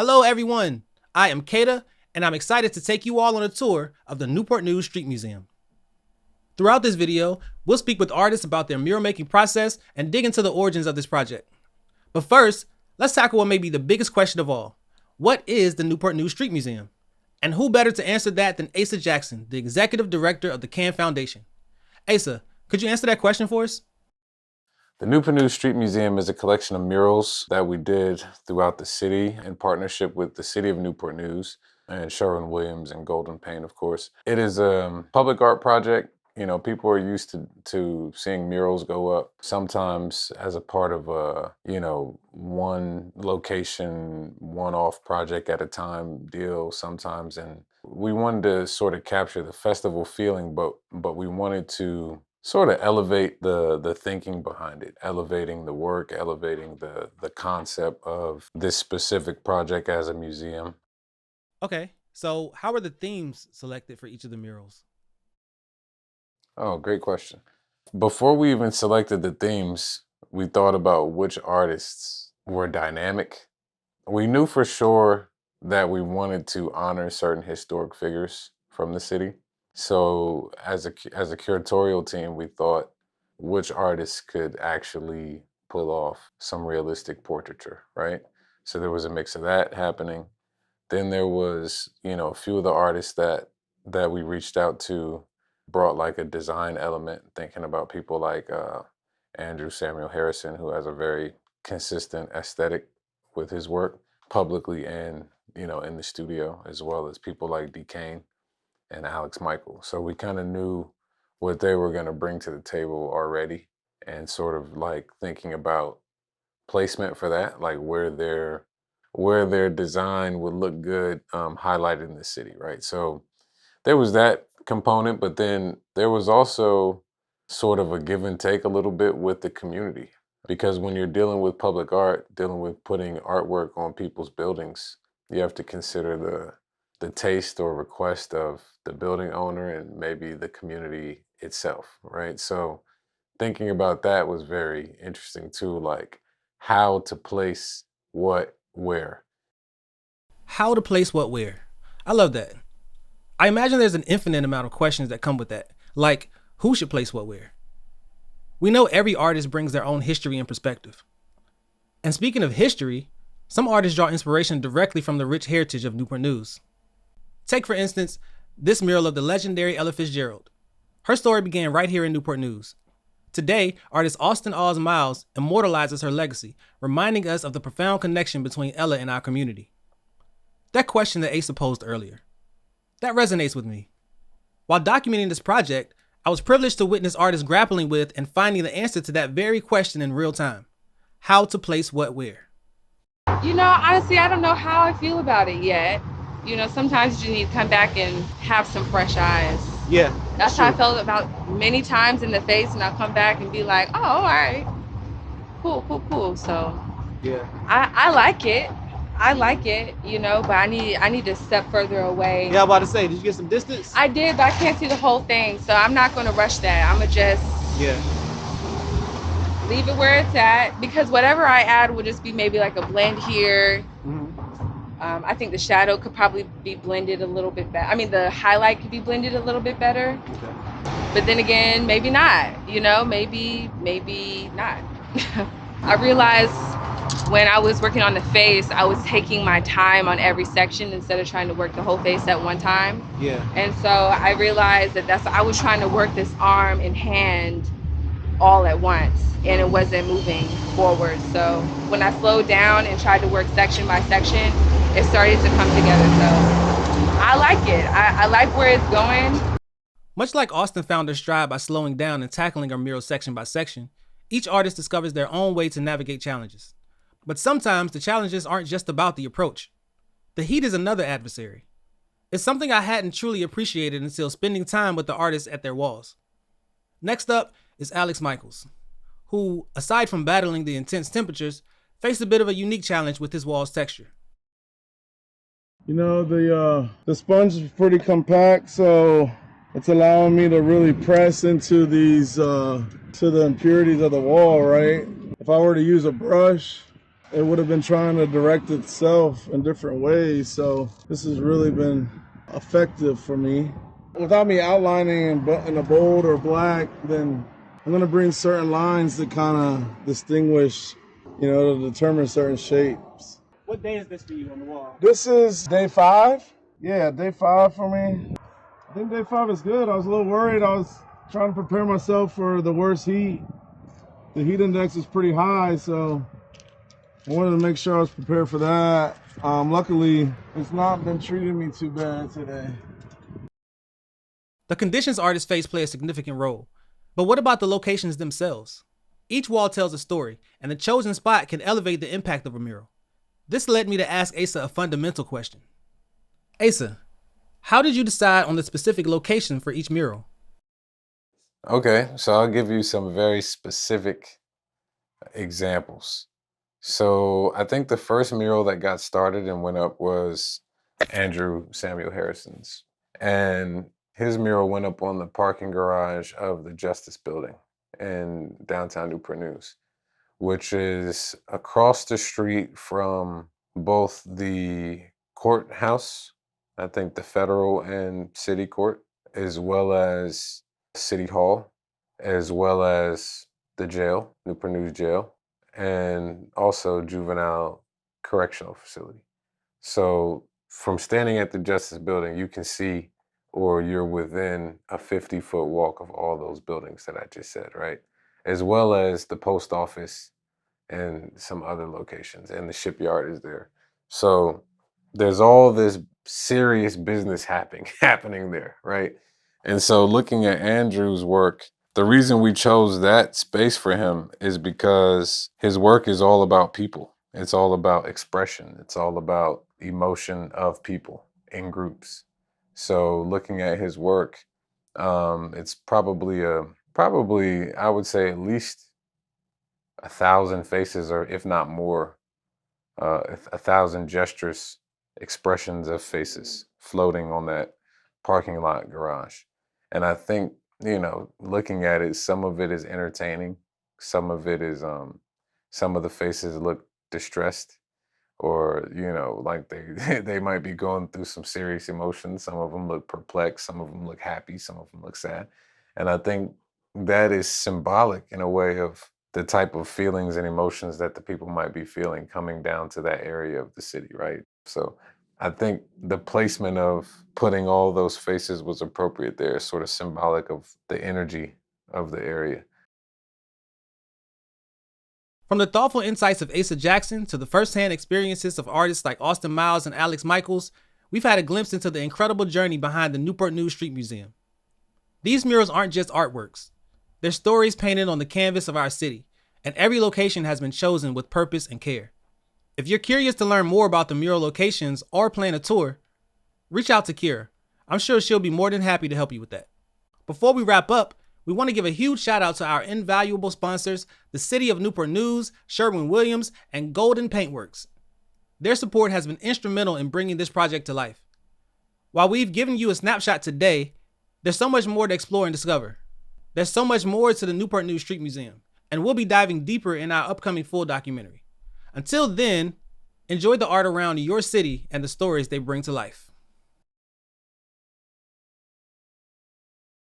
Hello everyone, I am Kayda and I'm excited to take you all on a tour of the Newport News Street Museum. Throughout this video, we'll speak with artists about their mural making process and dig into the origins of this project. But first, let's tackle what may be the biggest question of all. What is the Newport News Street Museum? And who better to answer that than Asa Jackson, the Executive Director of the Can Foundation. Asa, could you answer that question for us? The Newport News Street Museum is a collection of murals that we did throughout the city in partnership with the city of Newport News and Sherwin Williams and Golden Paint, of course. It is a public art project. You know, people are used to seeing murals go up, sometimes as a part of a, one location, one-off project at a time deal sometimes. And we wanted to sort of capture the festival feeling, but we wanted to sort of elevate the thinking behind it, elevating the work, elevating the concept of this specific project as a museum. Okay, so how were the themes selected for each of the murals? Oh, great question. Before we even selected the themes, we thought about which artists were dynamic. We knew for sure that we wanted to honor certain historic figures from the city. So as a curatorial team, we thought which artists could actually pull off some realistic portraiture, right? So there was a mix of that happening. Then there was, a few of the artists that we reached out to brought like a design element, thinking about people like Andrew Samuel Harrison, who has a very consistent aesthetic with his work publicly and, in the studio, as well as people like D. Kane and Alex Michael. So we kind of knew what they were going to bring to the table already, and sort of like thinking about placement for that, like where their design would look good highlighted in the city, right? So there was that component, but then there was also sort of a give and take a little bit with the community, because when you're dealing with public art, dealing with putting artwork on people's buildings, you have to consider the taste or request of the building owner and maybe the community itself, right? So thinking about that was very interesting too, like how to place what where. How to place what where? I love that. I imagine there's an infinite amount of questions that come with that, like who should place what where? We know every artist brings their own history and perspective. And speaking of history, some artists draw inspiration directly from the rich heritage of Newport News. Take, for instance, this mural of the legendary Ella Fitzgerald. Her story began right here in Newport News. Today, artist Austin Oz Miles immortalizes her legacy, reminding us of the profound connection between Ella and our community. That question that Asa posed earlier, that resonates with me. While documenting this project, I was privileged to witness artists grappling with and finding the answer to that very question in real time. How to place what where? Honestly, I don't know how I feel about it yet. Sometimes you need to come back and have some fresh eyes. Yeah. That's how I felt about many times in the face, and I'll come back and be like, oh, all right. Cool. So Yeah. I like it. But I need to step further away. Yeah, I'm about to say, did you get some distance? I did, but I can't see the whole thing, so I'm not going to rush that. I'm going to just leave it where it's at, because whatever I add will just be maybe like a blend here. Mm-hmm. I think the shadow could probably be blended a little bit better. I mean, the highlight could be blended a little bit better. Okay. But then again, maybe not, maybe not. I realized when I was working on the face, I was taking my time on every section instead of trying to work the whole face at one time. Yeah. And so I realized I was trying to work this arm and hand all at once, and it wasn't moving forward. So when I slowed down and tried to work section by section, it started to come together. So I like it. I like where it's going. Much like Austin found her stride by slowing down and tackling her mural section by section, each artist discovers their own way to navigate challenges. But sometimes the challenges aren't just about the approach. The heat is another adversary. It's something I hadn't truly appreciated until spending time with the artists at their walls. Next up is Alex Michaels, who, aside from battling the intense temperatures, faced a bit of a unique challenge with his wall's texture. The sponge is pretty compact, so it's allowing me to really press into these to the impurities of the wall, right? If I were to use a brush, it would have been trying to direct itself in different ways. So this has really been effective for me. Without me outlining in a bold or black, then I'm going to bring certain lines to kind of distinguish, to determine certain shapes. What day is this for you on the wall? This is day 5. Yeah, day 5 for me. I think day 5 is good. I was a little worried. I was trying to prepare myself for the worst heat. The heat index is pretty high, so I wanted to make sure I was prepared for that. Luckily, it's not been treating me too bad today. The conditions artists face play a significant role. But what about the locations themselves? Each wall tells a story, and the chosen spot can elevate the impact of a mural. This led me to ask Asa a fundamental question. Asa, how did you decide on the specific location for each mural? Okay, so I'll give you some very specific examples. So I think the first mural that got started and went up was Andrew Samuel Harrison's. And his mural went up on the parking garage of the Justice Building in downtown Newport News, which is across the street from both the courthouse, I think the federal and city court, as well as City Hall, as well as the jail, Newport News Jail, and also juvenile correctional facility. So from standing at the Justice Building, you can see, or you're within a 50-foot walk of all those buildings that I just said, right? As well as the post office and some other locations, and the shipyard is there. So there's all this serious business happening there, right? And so looking at Andrew's work, the reason we chose that space for him is because his work is all about people. It's all about expression. It's all about emotion of people in groups. So looking at his work, it's probably I would say at least 1,000 faces, or if not more, 1,000 gestures, expressions of faces floating on that parking lot garage. And I think, looking at it, some of it is entertaining. Some of it is, some of the faces look distressed, or, like they might be going through some serious emotions. Some of them look perplexed. Some of them look happy. Some of them look sad. And I think that is symbolic in a way of the type of feelings and emotions that the people might be feeling coming down to that area of the city, right? So I think the placement of putting all those faces was appropriate there, sort of symbolic of the energy of the area. From the thoughtful insights of Asa Jackson to the firsthand experiences of artists like Austin Miles and Alex Michaels, we've had a glimpse into the incredible journey behind the Newport News Street Museum. These murals aren't just artworks. They're stories painted on the canvas of our city, and every location has been chosen with purpose and care. If you're curious to learn more about the mural locations or plan a tour, reach out to Kira. I'm sure she'll be more than happy to help you with that. Before we wrap up, we want to give a huge shout out to our invaluable sponsors, the City of Newport News, Sherwin Williams, and Golden Paintworks. Their support has been instrumental in bringing this project to life. While we've given you a snapshot today, there's so much more to explore and discover. There's so much more to the Newport News Street Museum, and we'll be diving deeper in our upcoming full documentary. Until then, enjoy the art around your city and the stories they bring to life.